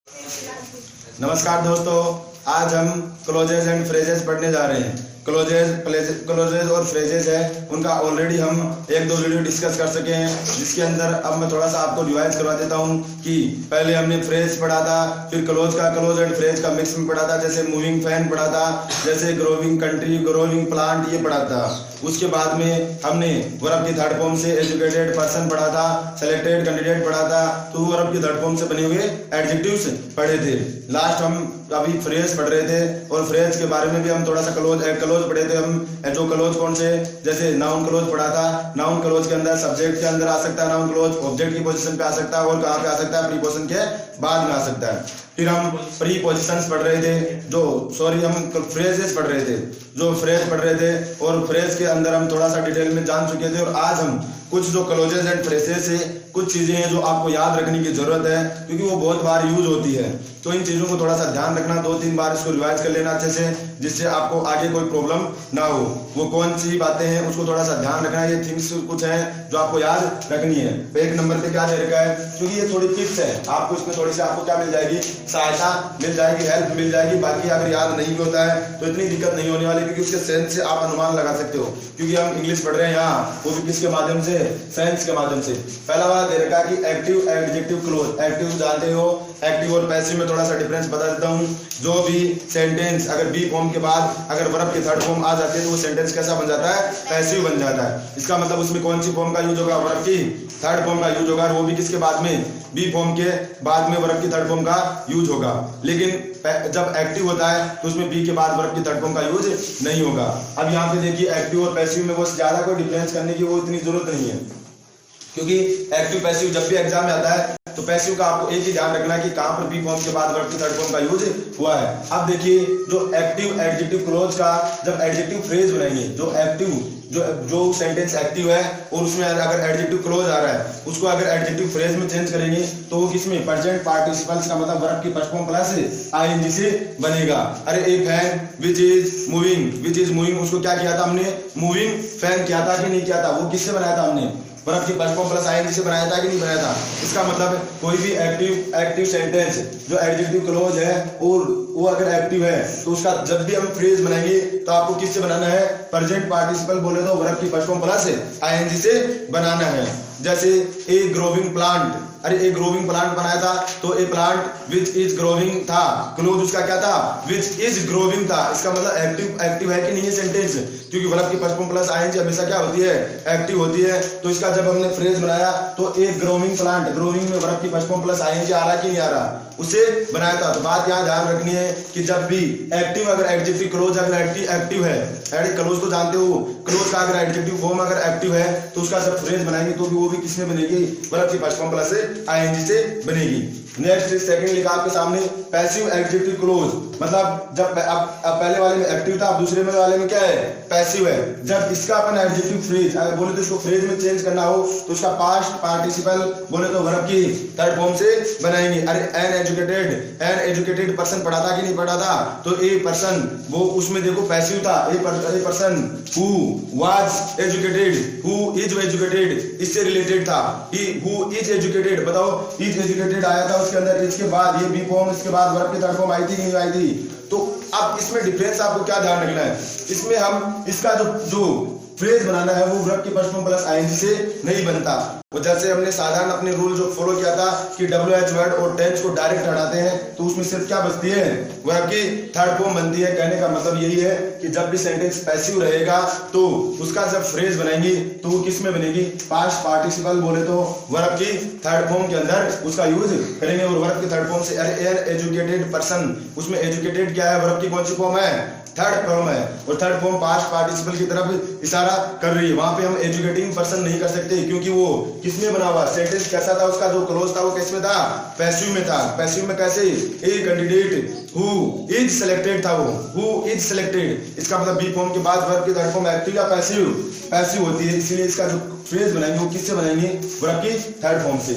नमस्कार दोस्तों, आज हम क्लोजेज एंड फ्रेजेस पढ़ने जा रहे हैं। क्लोजेज और फ्रेजेस है, उनका ऑलरेडी हम एक दो वीडियो डिस्कस कर सके हैं, जिसके अंदर अब मैं थोड़ा सा आपको रिवाइज करवा देता हूं कि पहले हमने फ्रेज पढ़ा था, फिर क्लोज एंड फ्रेज का मिक्स में पढ़ा था, जैसे मूविंग फैन पढ़ा था, जैसे ग्रोविंग कंट्री, ग्रोविंग प्लांट ये पढ़ा था। उसके बाद में हमने वर्ब की थर्ड फॉर्म से एजुकेटेड पर्सन पढ़ा था, सेलेक्टेड कैंडिडेट पढ़ा था, तो वर्ब की थर्ड फॉर्म से बने हुए एडजेक्टिव्स पढ़े थे। लास्ट हम अभी फ्रेज पढ़ रहे थे और फ्रेज के बारे में भी हम थोड़ा सा क्लोज पढ़े थे हम। जो क्लोज कौन से, जैसे नाउन क्लोज पढ़ा था। नाउन क्लोज के अंदर सब्जेक्ट के अंदर आ सकता है नाउन क्लोज, ऑब्जेक्ट की पोजीशन पे आ सकता है और कहाँ पे आ सकता है, प्रीपोजिशन के बाद में आ सकता है। फिर हम प्रीपोजिशंस पढ़ रहे थे, हम फ्रेजेस पढ़ रहे थे, जो फ्रेज पढ़ रहे थे और फ्रेज के अंदर हम थोड़ा सा डिटेल में जान चुके थे। और आज हम कुछ जो क्लोजेस एंड फ्रेजेस है, कुछ चीजें हैं जो आपको याद रखने की जरूरत है, क्योंकि वो बहुत बार यूज होती है। तो इन चीजों को थोड़ा सा ध्यान रखना, 2-3 बार इसको रिवाइज कर लेना अच्छे से, जिससे आपको आगे कोई प्रॉब्लम ना हो। वो कौन सी बातें हैं उसको थोड़ा सा ध्यान रखना। ये थिंग्स कुछ हैं जो आपको याद रखनी है। तो एक नंबर पे क्या दे रखा है, क्योंकि ये थोड़ी टिप्स है, आपको इसमें थोड़ी सी आपको क्या मिल जाएगी, सहायता मिल जाएगी, हेल्प मिल जाएगी। बाकी अगर याद नहीं होता है तो इतनी दिक्कत नहीं होने वाली, क्योंकि उसके सेंस से आप अनुमान लगा सकते हो। क्योंकि हम इंग्लिश पढ़ रहे हैं यहाँ, वो भी किसके माध्यम से, सेंस के माध्यम से। पहला वाला दे रखा है कि एक्टिव, एडजेक्टिव, क्लोज। एक्टिव जानते हो, एक्टिव और पैसिव में थोड़ा सा डिफरेंस बता देता हूँ। जो भी सेंटेंस अगर बी फॉर्म के बाद अगर वर्ब की थर्ड फॉर्म आ जाती है तो वो सेंटेंस कैसा बन जाता है, पैसिव बन जाता है। इसका मतलब उसमें कौन सी फॉर्म का यूज होगा, वर्ब की थर्ड फॉर्म का यूज होगा, वो भी किसके बाद में, बी फॉर्म के बाद में वर्ब की थर्ड फॉर्म का यूज होगा। लेकिन जब एक्टिव होता है तो उसमें बी के बाद वर्ब की थर्ड फॉर्म का यूज नहीं होगा। अब यहाँ पे देखिए एक्टिव और पैसिव में वो ज्यादा कोई डिफरेंस करने की वो इतनी जरूरत नहीं है, क्योंकि एक्टिव पैसिव जब भी एग्जाम में आता है तो पैसिव का आपको एक ही ध्यान रखना है कि कहां पर बी फॉर्म के बाद वर्ब की थर्ड फॉर्म का यूज हुआ है। अब देखिए जो एक्टिव, एडजेक्टिव, क्लोज का जब एडजेक्टिव फ्रेज बनाएंगे, जो एक्टिव जो सेंटेंस एक्टिव है और उसमें अगर एडजेक्टिव क्लोज आ रहा है, उसको अगर एडजेक्टिव फ्रेज में चेंज करेंगे तो वो किसमें, प्रेजेंट पार्टिसिपल्स का मतलब वर्ब की फर्स्ट फॉर्म प्लस आईएनजी से बनेगा। अरे एक फैन विच इज मूविंग, उसको क्या किया था हमने, मूविंग फैन किया था कि नहीं किया था, वो किससे बनाया था हमने, वर्ब की फर्स्ट फॉर्म प्लस आईएनजी से बनाया था कि नहीं बनाया था। इसका मतलब कोई भी एक्टिव सेंटेंस जो एडजेक्टिव क्लोज है और वो अगर एक्टिव है तो उसका जब भी हम फ्रेज बनाएंगे तो आपको किससे बनाना है, प्रेजेंट पार्टिसिपल बोले तो वर्ब की फर्स्ट फॉर्म प्लस आईएनजी से बनाना है। जैसे ए ग्रोविंग प्लांट, अरे एक ग्रोविंग प्लांट बनाया था तो ए प्लांट विच इज ग्रोविंग था, क्लोज उसका क्या था, विच इज ग्रोविंग था। इसका मतलब एक्टिव है कि नहीं है सेंटेंस, क्योंकि वर्ब की फर्स्ट फॉर्म प्लस आईएनजी हमेशा क्या होती है, एक्टिव होती है। तो इसका जब हमने फ्रेज बनाया तो एक ग्रोविंग प्लांट, ग्रोविंग में वर्ब की फर्स्ट फॉर्म प्लस आईएनजी आ रहा कि नहीं आ रहा, उसे बनाया था। तो बात यहाँ ध्यान रखनी है कि जब भी एक्टिव अगर एडजेक्टिव क्लोज अगर एक्टिव है, क्लोज को जानते हो, क्लोज का अगर एडजेक्टिव फॉर्म अगर एक्टिव है तो उसका जब फ्रेज बनाएंगे तो भी वो भी किसमें बनेगी, वर्ब की फर्स्ट फॉर्म प्लस आईएनजी से बनेगी। नेक्स्ट सेकंड लिखा आपके सामने, पैसिव एडजेक्टिव क्लोज, मतलब जब अब पहले वाले में एक्टिव था, अब दूसरे में वाले में क्या है, पैसिव है। जब इसका अपन एडजेक्टिव फ्रेज अगर बोले तो इसको फ्रेज में चेंज करना हो तो उसका पास्ट पार्टिसिपल बोले तो वर्ब की थर्ड फॉर्म से बनाएंगे। अरे एन एजुकेटेड पर्सन पढ़ा था कि नहीं पढ़ा था, तो ए पर्सन वो उसमें देखो पैसिव था, a person who was educated, who is educated इससे रिलेटेड था, हु इज एजुकेटेड, बताओ इज एजुकेटेड आया था उसके अंदर, इसके बाद ये बी फॉर्म, इसके बाद वर्ब की थर्ड फॉर्म आई थी नहीं आई थी। तो अब इसमें डिफरेंस आपको क्या ध्यान रखना है, इसमें हम इसका जो फ्रेज बनाना है वो वर्ब की फर्स्ट फॉर्म प्लस आईएनजी से नहीं बनता। तो जैसे हमने साधारण अपने रूल जो फॉलो किया था कि WH वर्ड और टेंस को डायरेक्ट हटाते हैं तो उसमें सिर्फ क्या बचती है, वर्ब की थर्ड फॉर्म बनती है। कहने का मतलब यही है कि जब भी सेंटेंस पैसिव रहेगा तो उसका जब फ्रेज बनाएंगे तो वो किस में बनेगी, पास्ट पार्टिसिपल बोले तो वर्ब की थर्ड फॉर्म के अंदर उसका यूज करेंगे। और वर्ब की थर्ड फॉर्म से एन एजुकेटेड पर्सन, उसमें एजुकेटेड क्या है, वर्ब की कौन सी फॉर्म है, थर्ड फॉर्म है, और थर्ड फॉर्म पास्ट पार्टिसिपल की तरफ इशारा कर रही है। वहां पे हम एजुकेटिंग पर्सन नहीं कर सकते, क्योंकि वो किसमें बना हुआ, सेंटेंस कैसा था, उसका जो क्लोज था वो किसमें था, पैसिव में था। पैसिव में कैसे, a candidate who is selected था, वो हु इज सिलेक्टेड। इसका मतलब बी फॉर्म के बाद वर्ब की थर्ड फॉर्म एक्टिव या पैसिव होती है, इसलिए इसका जो फ्रेज बनाएंगे वो किससे बनाएंगे, वर्ब की थर्ड फॉर्म से।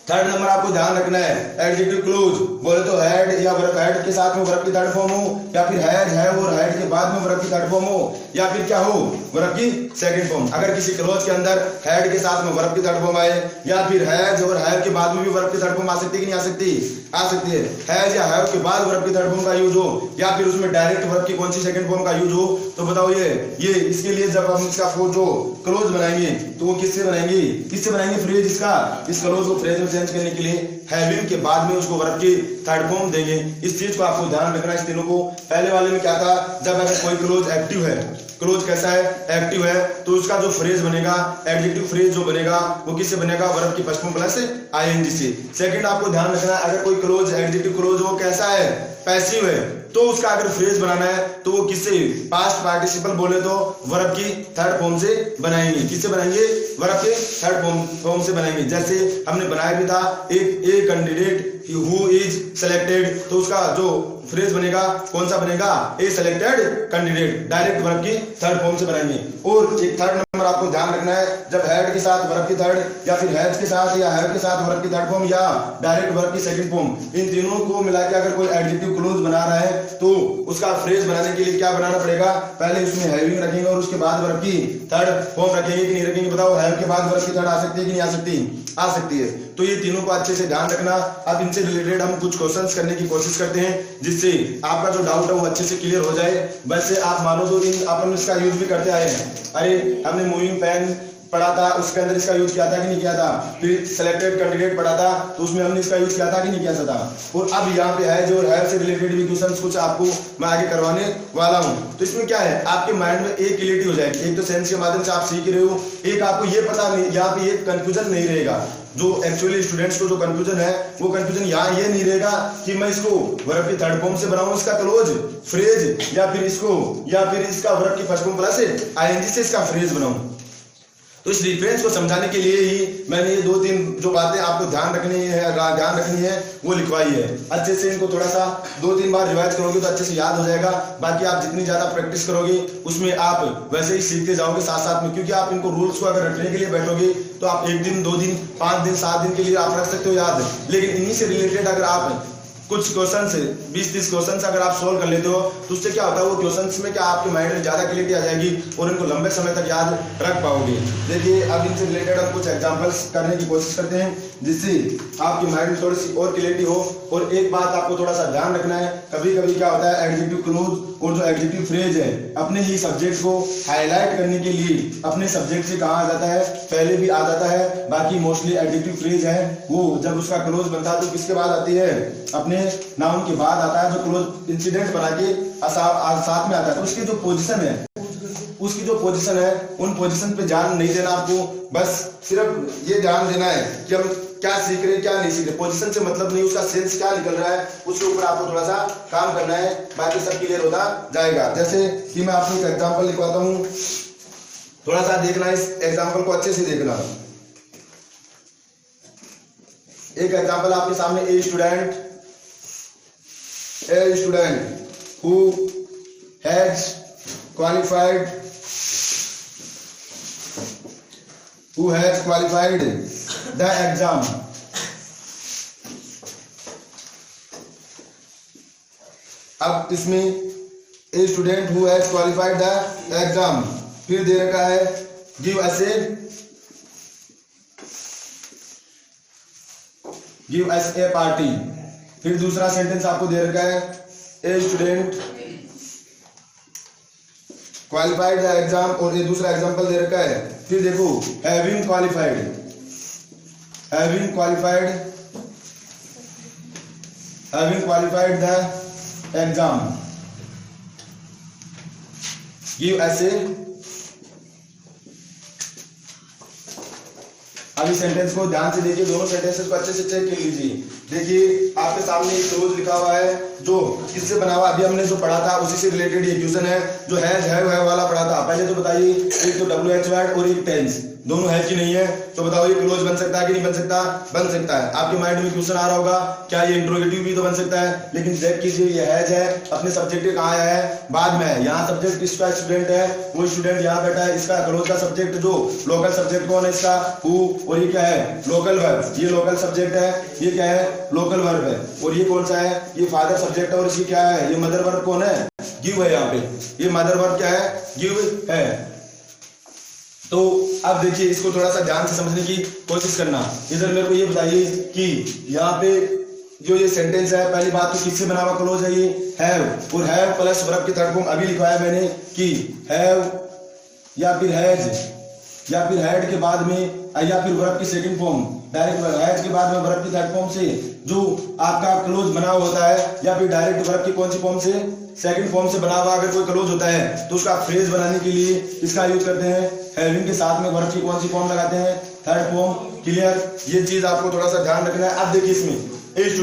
थर्ड नंबर आपको ध्यान रखना है एडजेक्टिव क्लोज, बोले तो हैड या वर्ब हैड के साथ में वर्ब की थर्ड फॉर्म हो, या फिर हैज है और हैड के बाद में वर्ब की थर्ड फॉर्म हो, या फिर क्या हो वर्ब की सेकंड फॉर्म। अगर किसी क्लोज के अंदर हैड के साथ में वर्ब की थर्ड फॉर्म आए, या फिर हैज और हैव के बाद में भी वर्ब की थर्ड फॉर्म आ सकती है कि नहीं आ सकती? आ सकती है। हैज या हैव के बाद वर्ब की थर्ड फॉर्म का यूज हो, या फिर उसमें डायरेक्ट वर्ब की कौन सी सेकंड फॉर्म का यूज हो, तो बताओ ये इसके लिए जब हम इसका जो क्लोज बनाएंगे तो वो किससे बनाएंगे? किससे बनाएंगे? फ्रेज। इसका इस क्लोज को फ्रेज में चेंज करने के लिए हैविंग के बाद में उसको वर्ब की थर्ड फॉर्म देंगे। इस चीज को आपको ध्यान रखना। इस तीनों को पहले वाले में क्या था, जब अगर कोई क्लोज एक्टिव है, क्लोज कैसा है? एक्टिव है, तो उसका जो फ्रेज बनेगा, एडजेक्टिव फ्रेज जो बनेगा वो किससे बनेगा? वर्ब की फर्स्ट फॉर्म प्लस आईएनजी से। सेकंड आपको ध्यान रखना, अगर कोई क्लोज एडजेक्टिव क्लोज वो कैसा है? पैसिव है, तो उसका अगर फ्रेज बनाना है तो वो किससे? पास्ट पार्टिसिपल बोले तो वर्ब की थर्ड फॉर्म से बनाएंगे। किससे बनाएंगे? वर्ब के थर्ड फॉर्म से बनाएंगे। जैसे हमने बनाया भी था एक a candidate who is selected, तो उसका जो फ्रेज बनेगा कौन सा बनेगा? ए सिलेक्टेड कैंडिडेट, डायरेक्ट वर्ब की थर्ड फॉर्म से बनाएंगे। और एक थर्ड नंबर आपको ध्यान रखना है, जब हैड के साथ वर्ब की थर्ड, या फिर हैज के साथ या हैव के साथ वर्ब की थर्ड फॉर्म, या डायरेक्ट वर्ब की सेकंड फॉर्म, इन तीनों को मिला के अगर कोई एडजेक्टिव क्लोज बना रहा है तो उसका फ्रेज बनाने के लिए क्या बनाना पड़ेगा? पहले उसमें हैविंग रखेंगे और उसके बाद वर्ब की थर्ड फॉर्म रखेंगे कि नहीं रखेंगे? बताओ, हैव के बाद वर्ब की थर्ड आ सकती है कि नहीं आ सकती? आ सकती है। तो ये तीनों को अच्छे से ध्यान रखना। अब इनसे रिलेटेड हम कुछ क्वेश्चंस करने की कोशिश करते हैं जिससे आपका जो डाउट है वो अच्छे से क्लियर हो जाए। वैसे आप मानो तो अपन इसका यूज भी करते आए हैं। अरे हमने मूविंग पेन पढ़ा था, उसके अंदर इसका यूज किया था कि नहीं किया था? फिर सिलेक्टेड कैंडिडेट पढ़ा था तो उसमें हमने इसका यूज किया था कि नहीं किया था? और अब यहाँ पे है जो हैव से रिलेटेड भी क्वेश्चंस कुछ आपको मैं आगे करवाने वाला हूँ। तो इसमें क्या है, आपके माइंड में एक क्लियरिटी हो जाएगी। एक तो सेंस के माध्यम से आप सीख रहे हो, एक आपको ये पता नहीं, यहाँ पे एक कंफ्यूजन नहीं रहेगा। जो एक्चुअली स्टूडेंट्स को जो कंफ्यूजन है वो कंफ्यूजन यहाँ ये नहीं रहेगा कि मैं इसको वर्ब की थर्ड फॉर्म से बनाऊं इसका क्लोज फ्रेज, या फिर इसका वर्ब की फर्स्ट फॉर्म प्लस आईएनजी से इसका फ्रेज बनाऊं। तो इस डिफरेंस को समझाने के लिए ही मैंने ये 2-3 जो बातें आपको ध्यान रखनी है वो लिखवाई है। अच्छे से इनको थोड़ा सा 2-3 बार रिवाइज करोगे तो अच्छे से याद हो जाएगा। बाकी आप जितनी ज्यादा प्रैक्टिस करोगे उसमें आप वैसे ही सीखते जाओगे साथ साथ में, क्योंकि आप इनको रूल्स को अगर रखने के लिए बैठोगे तो आप 1 दिन 2 दिन 5 दिन 7 दिन के लिए आप रख सकते हो याद। लेकिन इन्हीं से रिलेटेड अगर आप कुछ क्वेश्चन 20-30 क्वेश्चन अगर आप सोल्व कर लेते हो तो उससे क्या होता है, वो क्वेश्चंस में क्या आपके माइंड में ज्यादा क्लियरिटी आ जाएगी और इनको लंबे समय तक याद रख पाओगे। देखिए अब इनसे रिलेटेड हम कुछ एग्जांपल्स करने की कोशिश करते हैं जिससे आपके माइंड में थोड़ी सी और क्लियरिटी हो। और एक बात आपको थोड़ा सा ध्यान रखना है, कभी कभी क्या होता है एडजेक्टिव क्लोज और जो एडजेक्टिव फ्रेज है अपने ही सब्जेक्ट को हाईलाइट करने के लिए अपने सब्जेक्ट से कहा आ जाता है, पहले भी आ जाता है। बाकी मोस्टली एडजेक्टिव फ्रेज है वो जब उसका क्लोज बनता है तो किसके बाद आती है? अपने नाउन के बाद आता है, जो क्लोज इंसिडेंट बना के साथ में आता है। तो उसकी जो पोजीशन है उन पोजीशन पे ध्यान नहीं देना आपको, बस सिर्फ ये ध्यान देना है कि हम क्या सीख रहे हैं क्या नहीं सीख रहे। पोजीशन से मतलब नहीं, उसका सेंस क्या निकल रहा है उसके ऊपर आपको थोड़ा सा काम करना है, बाकी सब क्लियर होता जाएगा। जैसे कि मैं आपको एक एग्जांपल लिखवाता हूँ, थोड़ा सा देखना, इस एग्जांपल को अच्छे से देखना। एक एग्जांपल आपके सामने, a student who has qualified the exam. अब इसमें a student who has qualified the exam, फिर दे रखा है give us a party। फिर दूसरा सेंटेंस आपको दे रखा है a student qualified the exam, और ये दूसरा एग्जांपल दे रखा है। फिर देखो having qualified the exam, give us a. अभी सेंटेंस को ध्यान से देखिए, दोनों सेंटेंसेस को अच्छे से चेक कर लीजिए। देखिए आपके सामने एक क्लोज लिखा हुआ है जो किससे बना हुआ, अभी हमने जो पढ़ा था उसी से रिलेटेड ये क्वेश्चन है। जो हैज हैव वाला पढ़ा था, पहले तो बताइए, एक तो WH वर्ड और एक टेंस। दोनों है कि नहीं है, तो बताओ ये क्लोज बन सकता है कि नहीं बन सकता? बन सकता है। आपके माइंड में क्वेश्चन आ रहा होगा क्या ये इंट्रोगेटिव भी तो बन सकता है, लेकिन चेक कीजिए ये हैज है अपने सब्जेक्ट कहाँ आया है? बाद में है। यहाँ सब्जेक्ट किसका स्टूडेंट है? वो स्टूडेंट यहाँ बैठा है। इसका क्लोज का सब्जेक्ट जो लोकल सब्जेक्ट कौन है? इसका हु, और ये क्या है? Local verb. ये लोकल सब्जेक्ट है, ये क्या है? लोकल वर्ब है। और ये कौन सा है? ये फादर सब्जेक्ट है। और इसकी क्या है? ये मदर वर्ब कौन है? गिव है। यहाँ पे ये मदर वर्ब क्या है? गिव है। तो अब देखिए इसको थोड़ा सा ध्यान से समझने की कोशिश करना। इधर मेरे को ये बताइए कि यहाँ पे जो ये सेंटेंस है, पहली बात तो किससे बना हुआ क्लोज है? ये हैव, और हैव प्लस वर्ब की थर्ड फॉर्म अभी लिखवाया मैंने कि हैव या फिर हैज या फिर हैड के बाद में या फिर वर्ब की सेकंड फॉर्म डायरेक्ट हैज के बाद में वर्ब की थर्ड फॉर्म से जो आपका क्लोज बना होता है, या फिर डायरेक्ट वर्ब की कौन सी फॉर्म से? सेकंड फॉर्म से बना हुआ अगर कोई क्लोज होता है तो उसका फ्रेज बनाने के लिए किसका यूज करते हैं? हैविंग के साथ में वर्ब की कौन सी फॉर्म लगाते हैं? Third form. क्लियर? ये चीज आपको थोड़ा सा ध्यान रखना है। अब देखिए इसमें एक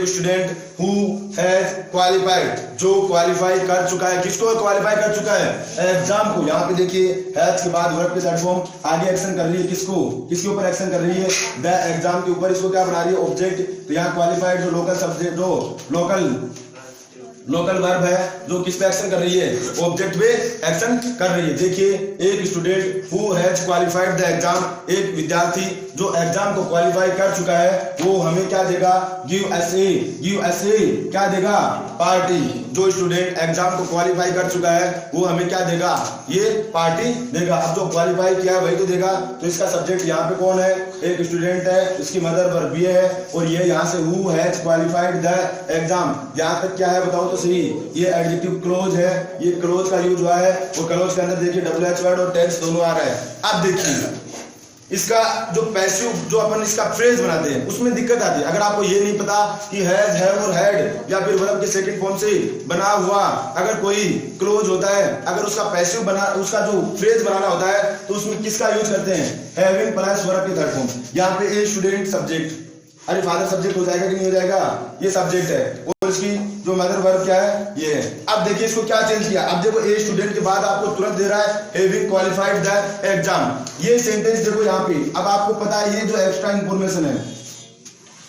स्टूडेंट हु हैज क्वालिफाइड, जो क्वालिफाई कर चुका है। किसको क्वालिफाई कर चुका है? एग्जाम को। यहाँ पे देखिए हैज के बाद वर्ब के थर्ड फॉर्म आगे एक्शन कर रही है। किसको? किसके ऊपर एक्शन कर रही है? द एग्जाम के ऊपर। इसको क्या बना रही है? ऑब्जेक्ट। तो यहाँ क्वालिफाइड जो लोकल सब्जेक्ट जो लोकल वर्ब है जो किस पे एक्शन कर रही है? ऑब्जेक्ट पे एक्शन कर रही है। देखिए एक student who has qualified the exam, एक विद्यार्थी जो एग्जाम को क्वालिफाई कर चुका है, वो हमें क्या देगा? गिव एस ए क्या देगा? पार्टी। जो स्टूडेंट एग्जाम को क्वालिफाई कर चुका है वो हमें क्या देगा? ये पार्टी देगा। अब जो क्वालिफाई किया है वही तो देगा। तो इसका सब्जेक्ट यहाँ पे कौन है? एक स्टूडेंट है, इसकी मदर वर्ब ये है, और ये यहाँ से who has qualified the exam. यहाँ तक क्या है बताओ तो सही? ये एडजेक्टिव क्लोज है। ये क्लोज का यूज हुआ है, और क्लोज के अंदर देखिए WH वर्ड और टेंस दोनों आ रहा है। अब देखिए इसका जो पैसिव जो अपन इसका फ्रेज बनाते हैं उसमें दिक्कत आती है। अगर आपको ये नहीं पता कि हैज, हैव और हैड या फिर वर्ब के सेकंड फॉर्म से बना हुआ अगर कोई क्लोज होता है, अगर उसका पैसिव बना, उसका जो फ्रेज बनाना होता है तो उसमें किसका यूज करते हैं? हैविंग प्लस वर्ब के थर्ड फॉर्म। यहाँ पे ए स्टूडेंट सब्जेक्ट, अरे फादर सब्जेक्ट हो जाएगा कि नहीं हो जाएगा? ये सब्जेक्ट है, और इसकी जो मदर वर्ब क्या है? ये है। अब देखिए इसको क्या चेंज किया। अब देखो ए स्टूडेंट के बाद आपको तुरंत दे रहा है हैविंग क्वालिफाइड द एग्जाम। ये सेंटेंस देखो यहाँ पे। अब आपको पता है ये जो एक्स्ट्रा इंफॉर्मेशन है,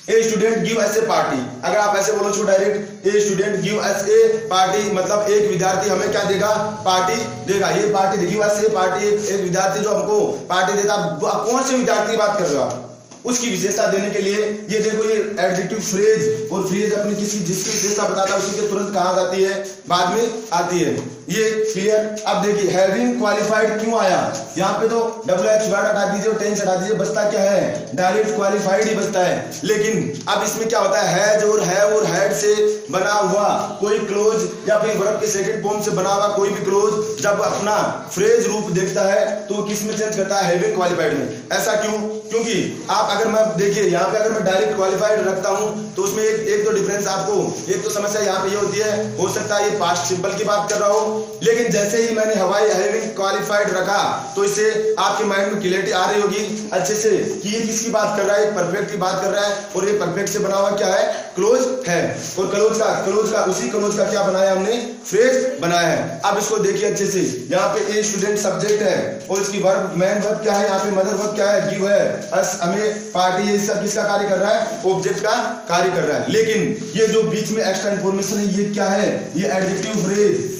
a student give S A party. अगर आप ऐसे बोलो direct a student give S A party, मतलब एक विद्यार्थी हमें क्या देगा? पार्टी देगा। ये party give S A party, एक विद्यार्थी जो हमको पार्टी देता। आप कौन से विद्यार्थी की बात कर रहे हो? आप उसकी विशेषता देने के लिए ये देखो ये एडजेक्टिव फ्रेज, और फ्रेज अपनी किसी जिसकी विशेषता बताता है उसी के तुरंत कहाँ आती है? बाद में आती है। ये क्लियर? अब देखिए हैविंग क्वालिफाइड क्यों आया? यहाँ पे तो WH वर्ड हटा दीजिए और टेंस हटा दीजिए, बचता क्या है? डायरेक्ट क्वालिफाइड ही बचता है। लेकिन अब इसमें क्या होता है? हैज और हैव और हैड से बना हुआ कोई क्लोज या फिर वर्ब के सेकंड फॉर्म से बना हुआ कोई भी क्लोज जब अपना फ्रेज रूप देखता है तो किस में चेंज करता है? हैविंग क्वालिफाइड में। ऐसा क्यों? क्योंकि आप अगर मैं देखिए यहाँ पे अगर मैं डायरेक्ट क्वालिफाइड रखता हूँ तो उसमें एक तो डिफरेंस आपको, एक तो समस्या यहाँ पे ये होती है, हो सकता है ये पास्ट सिंपल की बात कर रहा हो, लेकिन जैसे ही मैंने हवाई हैविंग क्वालिफाइड रखा तो इससे आपके माइंड में क्लियरिटी आ रही होगी अच्छे से कि ये किसकी बात कर रहा है? परफेक्ट की बात कर रहा है, और ये परफेक्ट से बना हुआ क्या है? क्लोज है। और क्लोज का उसी क्लोज का क्या बनाया हमने? फ्रेज बनाया है। अब इसको देखिए अच्छे से। यहाँ पे ए स्टूडेंट सब्जेक्ट है, और इसकी वर्ब मेन वर्ब क्या है? यहाँ पे मदर वर्ब क्या है? गिव है। हमें पार्टी, ये सब किसका कार्य कर रहा है? ऑब्जेक्ट का कार्य कर रहा है। लेकिन ये जो बीच में एक्स्ट्रा इंफॉर्मेशन है ये क्या है? ये एडजेक्टिव फ्रेज,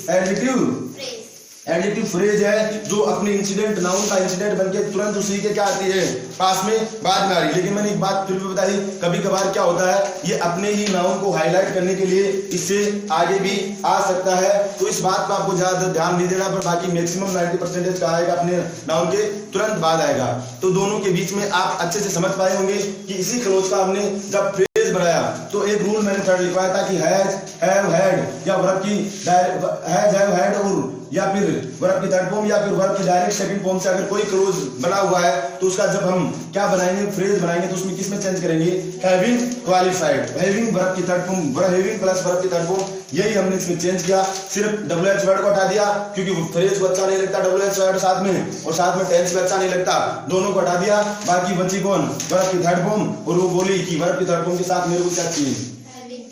एडजेक्टिव फ्रेज है जो अपने इंसिडेंट नाउन का इंसिडेंट बनके तुरंत उसी के क्या आती है? पास में, बाद में आ रही है। लेकिन मैंने एक बात फिर भी बताई, कभी कभार क्या होता है ये अपने ही नाउन को हाईलाइट करने के लिए इससे आगे भी आ सकता है। तो इस बात पर आपको ज्यादा ध्यान नहीं देना, पर बाकी मैक्सिमम 90% का आएगा अपने नाउन के तुरंत बाद आएगा। तो दोनों के बीच में आप अच्छे से समझ पाए होंगे कि इसी क्लोज का हमने जब फ्रेज बनाया तो एक रूल मैंने थर्ड लिखवाया था कि हैज, हैव, हैड या वर्ब की हैज, हैव, हैड और या फिर वर्ब की थर्ड फॉर्म या फिर वर्ब की डायरेक्ट सेकंड फॉर्म से अगर कोई क्लोज बना हुआ है तो उसका जब हम क्या बनाएंगे? फ्रेज बनाएंगे, तो उसमें किस में चेंज करेंगे? हैविंग क्वालिफाइड, हैविंग वर्ब की third form, having plus verb की थर्ड फॉर्म, यही हमने इसमें चेंज किया। सिर्फ WH वर्ड को हटा दिया क्योंकि फ्रेज को अच्छा नहीं लगता WH वर्ड साथ में, और साथ में टेंस भी अच्छा नहीं लगता, दोनों को हटा दिया। बाकी बची कौन? वर्ब की थर्ड फॉर्म, और वो बोली कि वर्ब की थर्ड फॉर्म के साथ मेरे को क्या चाहिए?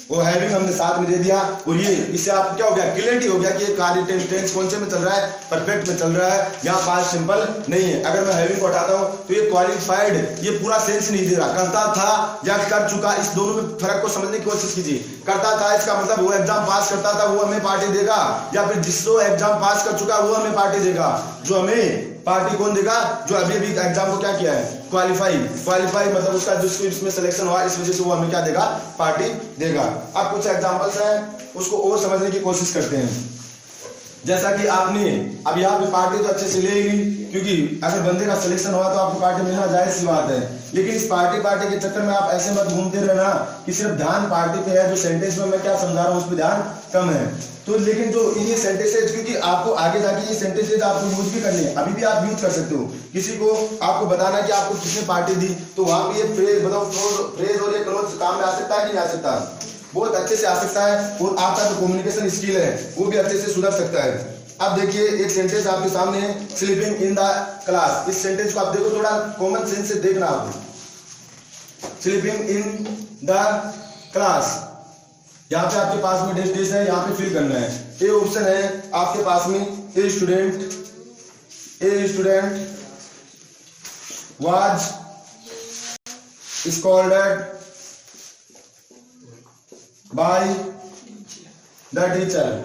वो हैविंग हमने साथ में दे दिया, और ये इससे आप क्या हो गया, क्लियरिटी हो गया कि ये कार्य टेंस कौन से में चल रहा है, परफेक्ट में चल रहा है, यहाँ पास्ट सिंपल नहीं है। अगर मैं हैविंग को हटाता हूँ तो ये क्वालिफाइड, ये पूरा सेंस नहीं दे रहा, करता था या कर चुका, इस दोनों में फर्क को समझने की कोशिश कीजिए। करता था इसका मतलब वो एग्जाम पास करता था वो हमें पार्टी देगा, या फिर जिसको एग्जाम पास कर चुका वो हमें पार्टी देगा। जो हमें पार्टी कौन देगा, जो अभी अभी एग्जाम को क्या किया है, क्वालिफाई मतलब उसका जिसको इसमें सिलेक्शन हुआ इस वजह से वो हमें क्या देगा, पार्टी देगा। अब कुछ एग्जांपल्स हैं उसको और समझने की कोशिश करते हैं। जैसा कि आपने अब यहाँ पे पार्टी तो अच्छे से ले ली, क्योंकि अगर बंदे का सिलेक्शन हुआ तो आपको पार्टी मिलना जायज सी बात है, लेकिन इस पार्टी के चक्कर में आप ऐसे मत घूमते रहना कि सिर्फ ध्यान पार्टी पे है, जो सेंटेंस में मैं क्या समझा रहा हूँ उस पर ध्यान कम है। तो लेकिन जो ये सेंटेंसेज, क्योंकि आपको आगे जाके ये सेंटेंसेज आपको यूज भी करने हैं, अभी भी आप यूज कर सकते हो। किसी को आपको बताना है कि आपको किसने पार्टी दी, तो वहां पे ये फ्रेज बताओ, फ्रेज और ये क्लोज काम में आ सकता है कि नहीं आ सकता, बहुत अच्छे से आ सकता है, और आपका जो कम्युनिकेशन स्किल है वो भी अच्छे से सुधर सकता है। अब देखिए एक सेंटेंस आपके सामने है, स्लीपिंग इन द क्लास। इस सेंटेंस को आप देखो, थोड़ा कॉमन सेंस से देखना आप। स्लीपिंग इन द क्लास, यहाँ पे आपके पास में डेश है, यहाँ पे फिल करना है। ए ऑप्शन है आपके पास में, a student was scolded by the teacher,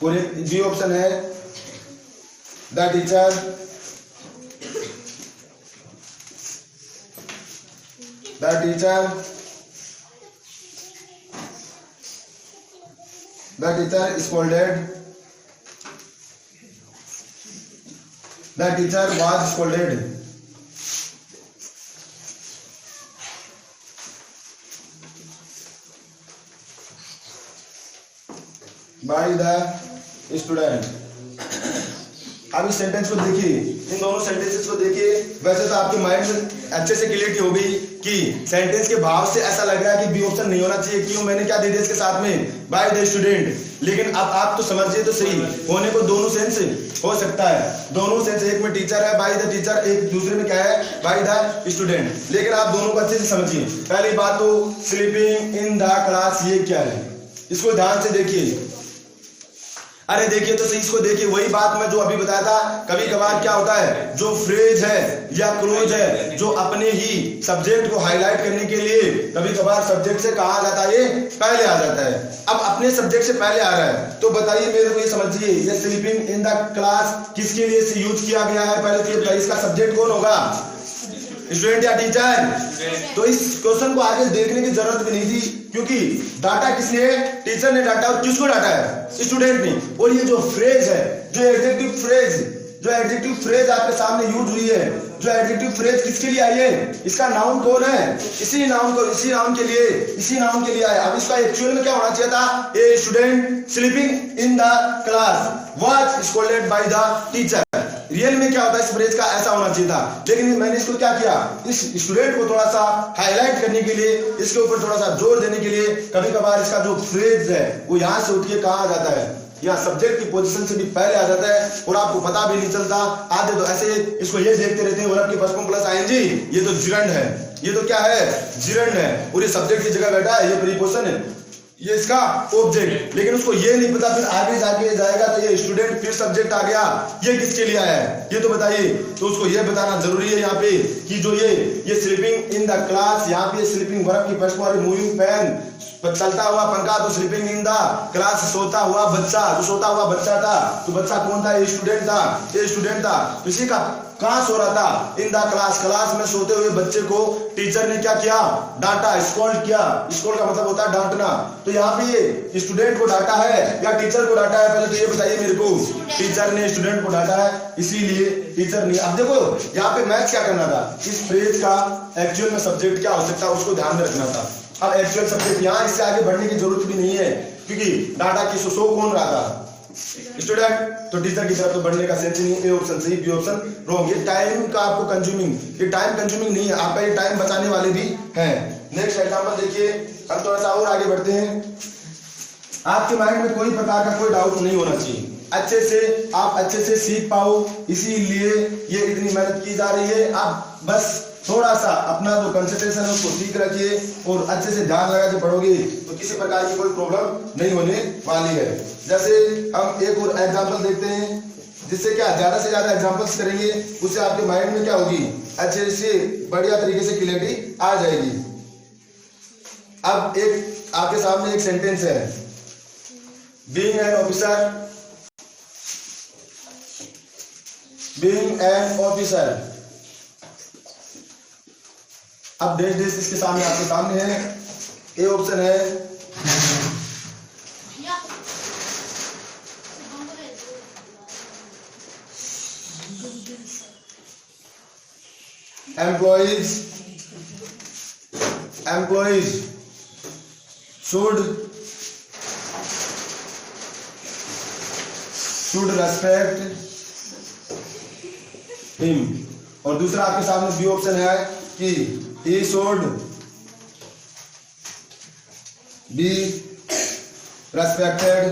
और एक बी ऑप्शन है the teacher was scolded by the student। अब इस सेंटेंस को देखिए, इन दोनों सेंटेंसेस को देखिए। वैसे तो आपके माइंड में अच्छे से क्लियरिटी हो गई कि सेंटेंस के भाव से ऐसा लग रहा है कि बी ऑप्शन नहीं होना चाहिए, क्यों, मैंने क्या दे दिया इसके साथ में, बाय द स्टूडेंट। लेकिन अब आप तो समझिए तो सही, होने को दोनों सेंस हो सकता है, दोनों सेंस, एक में टीचर है बाय द टीचर, एक दूसरे में क्या है, बाय द स्टूडेंट। लेकिन आप दोनों को अच्छे से समझिए। पहली बात तो स्लीपिंग इन द क्लास, ये क्या है, इसको ध्यान से देखिए। अरे देखिए तो सही, इसको देखिए, वही बात मैं जो अभी बताया था। कभी कभार क्या होता है, जो फ्रेज है या क्लोज है, जो अपने ही सब्जेक्ट को हाईलाइट करने के लिए कभी कभार सब्जेक्ट से कहा जाता है, ये पहले आ जाता है। अब अपने सब्जेक्ट से पहले आ रहा है, तो बताइए मेरे को ये समझिए, ये स्लीपिंग इन द क्लास किसके लिए यूज किया गया है, पहले तो ये बताइए, इसका सब्जेक्ट कौन होगा, स्टूडेंट या टीचर। तो इस क्वेश्चन को आगे देखने की जरूरत भी नहीं थी, क्योंकि डाटा किसने, टीचर ने डाटा, और किसको डाटा है, स्टूडेंट ने। और ये जो फ्रेज है, जो एडजेक्टिव फ्रेज आपके सामने यूज हुई है, जो एडजेक्टिव फ्रेज किसके लिए आई है, इसका नाउन कौन है, इसी नाउन के लिए आया। अब इसका एक्चुअल में क्या होना चाहिए था, a student sleeping in the class was scolded by the teacher. Real में क्या होता है, इस फ्रेज का ऐसा होना चाहिए था, लेकिन मैंने इसको क्या किया, इस स्टूडेंट को थोड़ा सा हाईलाइट करने के लिए, इसके ऊपर थोड़ा सा जोर देने के लिए, कभी कभार इसका जो फ्रेज है वो यहां से उठ के कहाँ आ जाता है, यहाँ सब्जेक्ट की पोजीशन से भी पहले आ जाता है, और आपको पता भी नहीं चलता। आधे तो ऐसे इसको ये देखते रहते हैं, वर्ब की फर्स्ट फॉर्म प्लस आईएनजी, ये तो जिरंड है, ये तो क्या है, जिरंड है, और ये सब्जेक्ट की जगह बैठा है, ये प्रीपोजिशन है, ये इसका ऑब्जेक्ट। लेकिन उसको ये नहीं पता, फिर आगे जाके जाएगा तो ये स्टूडेंट फिर सब्जेक्ट आ गया, ये किसके लिए आया है, ये तो बताइए। तो उसको ये बताना जरूरी है यहाँ पे कि जो ये स्लीपिंग इन द क्लास, यहाँ पे स्लीपिंग वर्ब की फर्स्ट फॉर्म, मूविंग फैन, चलता हुआ पंखा, तो स्लीपिंग इन द क्लास, सोता हुआ बच्चा, तो सोता हुआ बच्चा था, तो बच्चा कौन था, ये स्टूडेंट था। तो इसी का कहां सो रहा था, इन द क्लास में सोते हुए बच्चे को टीचर ने क्या किया, डांटा, स्कॉल्ड किया। स्कॉल्ड का मतलब होता है डांटना। तो यहाँ पे ये स्टूडेंट को डांटा है या टीचर को डांटा है, पहले तो ये बताइए मेरे को, टीचर ने स्टूडेंट को डांटा है, इसीलिए टीचर ने। अब देखो यहाँ पे मैच क्या करना था, इस फ्रेज का एक्चुअल में सब्जेक्ट क्या हो सकता है उसको ध्यान में रखना था। अब एक्चुअल सब्जेक्ट यहाँ, इससे आगे बढ़ने की जरूरत भी नहीं है, क्योंकि डाटा की शो कौन रहा था, स्टूडेंट, तो टीचर की तरफ तो बढ़ने का सेंस नहीं है। ए ऑप्शन सही, बी ऑप्शन रॉन्ग। ये टाइम का आपको कंज्यूमिंग, ये टाइम कंज्यूमिंग नहीं है, आपका ये टाइम बचाने वाले भी हैं। नेक्स्ट एग्जांपल देखिए, हम थोड़ा सा और आगे बढ़ते हैं। आपके माइंड में कोई प्रकार का कोई डाउट नहीं होना चाहिए, अच्छे से सीख पाओ, इसीलिए ये इतनी मेहनत की जा रही है। आप बस थोड़ा सा अपना जो कंसंट्रेशन है उसको ठीक रखिए और अच्छे से ध्यान लगा के पढ़ोगे तो किसी प्रकार की कोई प्रॉब्लम नहीं होने वाली है। जैसे हम एक और एग्जांपल देखते हैं, जिससे क्या ज्यादा से ज्यादा एग्जांपल्स करेंगे उससे आपके माइंड में क्या होगी, अच्छे से बढ़िया तरीके से क्लैरिटी आ जाएगी। अब एक आपके सामने एक सेंटेंस है, being an officer, being an officer. अब डेट डेट इसके सामने आपके सामने है, ए ऑप्शन है employees should respect him, और दूसरा आपके सामने बी ऑप्शन है कि he should be respected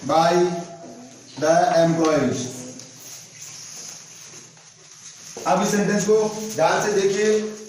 by the employees। अब इस सेंटेंस को ध्यान से देखिए,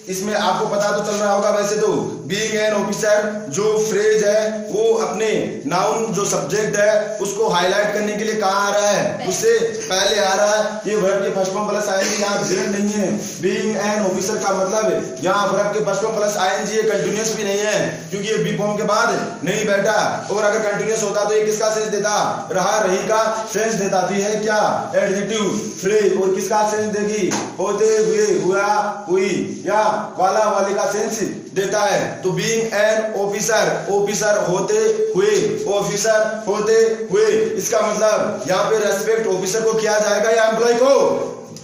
इसमें आपको पता तो चल रहा होगा वैसे तो बीइंग एन ऑफिसर जो फ्रेज है वो अपने नाउन जो सब्जेक्ट है उसको हाईलाइट करने के लिए कहाँ आ रहा है, उससे पहले आ रहा है। ये वर्ब के फर्स्ट फॉर्म प्लस आईएनजी यहाँ जेड नहीं है। बीइंग एन ऑफिसर का मतलब यहाँ वर्ब के फर्स्ट फॉर्म प्लस आईएनजी ये कंटिन्यूअस भी नहीं है, क्योंकि ये बी फॉर्म के बाद नहीं बैठा, और अगर कंटिन्यूअस होता तो ये किसका सेंस देता, रहा रही का सेंस देता है क्या, एडजेक्टिव फ्रेज, और किसका सेंस देगी, होते हुए, हुआ, हुई या वाला वाले का सेंस देता है। तो बीइंग एन ऑफिसर, ऑफिसर होते हुए, ऑफिसर होते हुए, इसका मतलब यहाँ पे रेस्पेक्ट ऑफिसर को किया जाएगा या एम्प्लॉय को,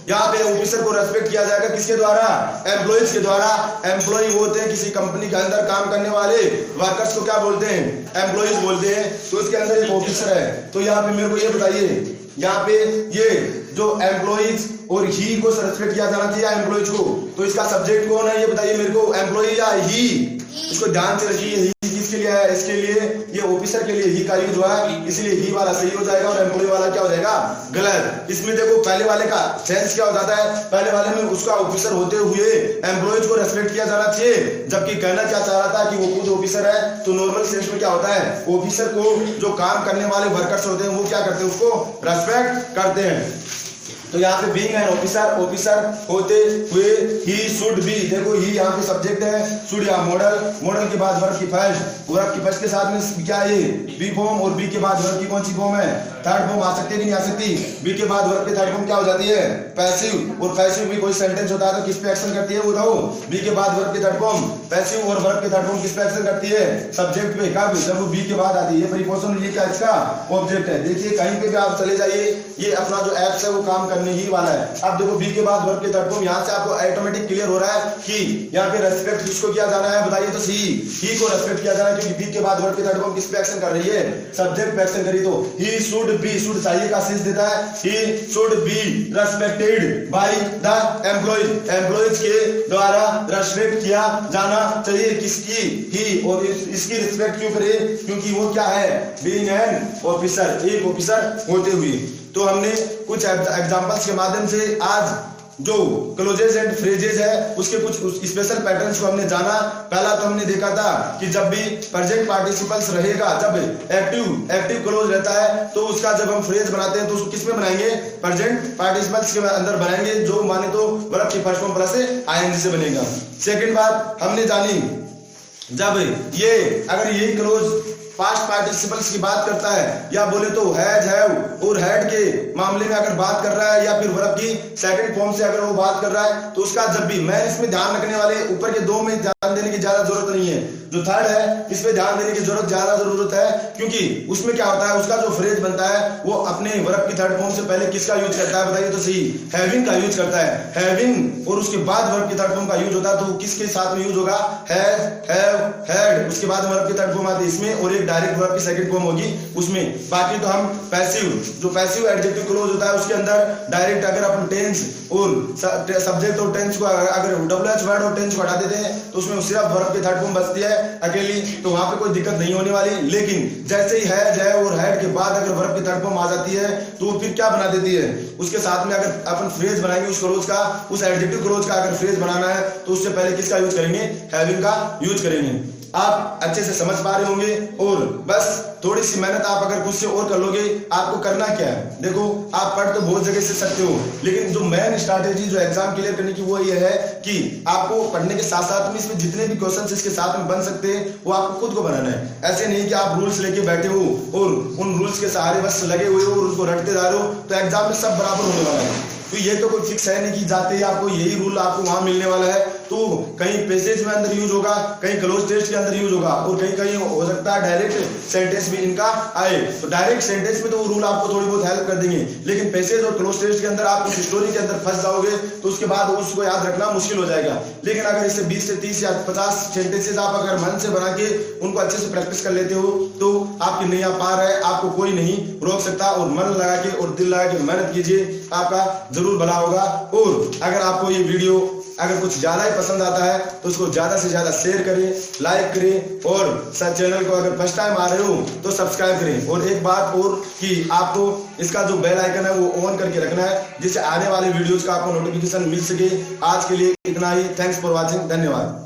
यहाँ पे ऑफिसर को रेस्पेक्ट किया जाएगा किसके द्वारा, एम्प्लॉइज के द्वारा। एम्प्लॉय होते हैं किसी कंपनी के अंदर काम करने वाले वर्कर्स को क्या बोलते हैं, एम्प्लॉइज बोलते हैं। तो इसके अंदर एक ऑफिसर है, तो यहाँ पे मेरे को ये बताइए, यहाँ पे ये जो एम्प्लॉइज और ही को रेस्पेक्ट किया जाना चाहिए एम्प्लॉइज को, तो इसका सब्जेक्ट कौन है ये बताइए मेरे को, एम्प्लॉय या ही। इसको ध्यान से रखिए, ही किसके लिए है, इसके लिए, ये ऑफिसर के लिए ही का यूज हुआ है, इसलिए ही वाला सही हो जाएगा और एम्प्लॉय वाला क्या हो जाएगा, गलत। इसमें देखो पहले वाले का सेंस क्या हो जाता है, पहले वाले में उसका ऑफिसर होते हुए एम्प्लॉइज को रेस्पेक्ट किया जाना चाहिए, जबकि कहना क्या चाह रहा था कि वो खुद ऑफिसर है। तो नॉर्मल सेंस में क्या होता है, ऑफिसर को जो काम करने वाले वर्कर्स होते हैं वो क्या करते हैं, उसको रेस्पेक्ट करते हैं। तो यहाँ पे बीइंग एन ऑफिसर, ऑफिसर होते हुए, ही शुड बी, देखो ही यहाँ पे सब्जेक्ट है, शुड या मॉडल, मॉडल के बाद वर्ब की फर्स्ट, वर्ब की फर्स्ट के साथ में क्या है बी फॉर्म, और बी के बाद वर्ब की कौन सी फॉर्म है, थर्ड फॉर्म आ सकती है कि नहीं आ सकती। बी के बाद वर्ब की थर्ड फॉर्म क्या हो जाती है, पैसिव, और पैसिव भी कोई सेंटेंस होता है तो किस पे एक्शन करती है वो बताओ, बी के बाद वर्ब की थर्ड फॉर्म पैसिव, और वर्ब की थर्ड फॉर्म किस पे एक्शन करती है, सब्जेक्ट पे। कब, जब वो बी के बाद आती है, प्रीपोजिशन, ये क्या इसका ऑब्जेक्ट है। देखिए कहीं पे भी आप चले जाइए, ये अपना जो एप्स है वो काम करने ही वाला है। अब देखो बी के बाद वर्ब के थर्ड फॉर्म, यहाँ से आपको ऑटोमेटिक क्लियर हो रहा है कि यहाँ पे रेस्पेक्ट किसको किया जाना है, बताइए तो सी, ही को रेस्पेक्ट किया जाना है, क्योंकि बी के बाद वर्ब के थर्ड फॉर्म किस पे एक्शन कर रही है, सब्जेक्ट पे एक्शन करी। तो ही शुड बी, शुड चाहिए का सेंस देता है, he should be respected by the employees, employees के द्वारा रेस्पेक्ट किया जाना चाहिए किसकी, ही, और इसकी रिस्पेक्ट क्यों करे, क्योंकि वो क्या है, बीइंग एन ऑफिसर, एक ऑफिसर होते हुए। तो हमने कुछ एग्जांपल्स के माध्यम से आज जो क्लोजेज एंड फ्रेजेज है उसके कुछ स्पेशल पैटर्न्स को हमने जाना। पहला तो हमने देखा था कि जब भी प्रेजेंट पार्टिसिपल्स रहेगा, जब एक्टिव क्लोज रहता है तो उसका जब हम फ्रेज बनाते हैं तो उसको किस में बनाएंगे, प्रेजेंट पार्टिसिपल्स के अंदर बनाएंगे, जो माने तो वर्ब की फर्स्ट फॉर्म प्लस आईएनजी से बनेगा। सेकंड बात हमने जानी, जब ये अगर यही क्लोज पास्ट पार्टिसिपल्स की बात करता है, या बोले तो हैज, हैव और हैड के मामले में अगर बात कर रहा है, या फिर वर्ब की सेकंड फॉर्म से अगर वो बात कर रहा है, तो उसका जब भी, मैं इसमें ध्यान रखने वाले ऊपर के दो में ध्यान देने की ज्यादा जरूरत नहीं है, जो थर्ड है इस पे ध्यान देने की ज्यादा जरूरत है, क्योंकि उसमें क्या होता है, उसका जो फ्रेज बनता है वो अपने वर्ब की थर्ड फॉर्म से पहले किसका यूज करता है, बताइए तो सही, हैविंग का यूज करता है, हैविंग, और उसके बाद वर्ब की थर्ड फॉर्म का यूज होता है, तो किसके साथ में यूज होगा, हैज, हैव, हैड, उसके बाद वर्ब की थर्ड फॉर्म आती है इसमें, और एक डायरेक्ट वर्ब की सेकंड फॉर्म होगी उसमें। बाकी तो हम पैसिव, जो पैसिव एडजेक्टिव क्लोज होता है उसके अंदर डायरेक्ट अगर अपन टेंस और सब्जेक्ट और टेंस को अगर WH वर्ड और टेंस को हटा देते हैं तो उसमें सिर्फ वर्ब की थर्ड फॉर्म बचती है अकेली, तो वहां पे कोई दिक्कत नहीं होने वाली। लेकिन जैसे ही है और हैड के बाद अगर वर्ब की थर्ड फॉर्म आ जाती है तो फिर क्या बना देती है, उसके साथ में अगर अपन फ्रेज बनाएंगे उस क्लोज का, उस एडजेक्टिव क्लोज का अगर फ्रेज बनाना है तो उससे पहले किसका यूज करेंगे, हैविंग का यूज करेंगे। आप अच्छे से समझ पा रहे होंगे और बस थोड़ी सी मेहनत आप अगर कुछ से और कर लोगे, आपको करना क्या है, देखो आप पढ़ तो बहुत जगह से सकते हो, लेकिन जो मेन स्ट्रैटेजी जो एग्जाम क्लियर करने की वो ये है कि आपको पढ़ने के साथ साथ में इसमें जितने भी क्वेश्चंस इसके साथ में बन सकते हैं वो आपको खुद को बनाना है। ऐसे नहीं कि आप रूल्स लेके बैठे हो और उन रूल्स के सहारे बस लगे हुए हो और उसको रटते जा रहे हो, तो एग्जाम में सब बराबर होने वाला है। तो ये तो कोई फिक्स है नहीं कि जाते ही आपको यही रूल आपको वहां मिलने वाला है, तो कहीं पैसेज में अंदर यूज होगा, कहीं क्लोज टेक्स्ट के अंदर यूज होगा और कहीं कहीं हो सकता है डायरेक्ट सेंटेंस भी इनका आए। तो डायरेक्ट सेंटेंस में तो वो रूल आपको थोड़ी बहुत हेल्प कर देंगे, लेकिन पैसेज और क्लोज टेक्स्ट के अंदर आप उस स्टोरी के अंदर फंस जाओगे तो उसके बाद उसको याद रखना मुश्किल हो जाएगा। लेकिन अगर इसे 20 से 30 या 50 सेंटेंसेस आप अगर मन से बना के उनको अच्छे से प्रैक्टिस कर लेते हो तो आपकी नैया पार है, आपको कोई नहीं रोक सकता। और मन लगा के और दिल लगा के मेहनत कीजिए, आपका जरूर भला होगा। और अगर आपको ये वीडियो अगर कुछ ज्यादा ही पसंद आता है तो उसको ज्यादा से ज्यादा शेयर करें, लाइक करें और चैनल को अगर फर्स्ट टाइम आ रहे हो तो सब्सक्राइब करें। और एक बात और कि आपको इसका जो बेल आइकन है वो ऑन करके रखना है, जिससे आने वाले वीडियोज का आपको नोटिफिकेशन मिल सके। आज के लिए इतना ही, थैंक्स फॉर वॉचिंग, धन्यवाद।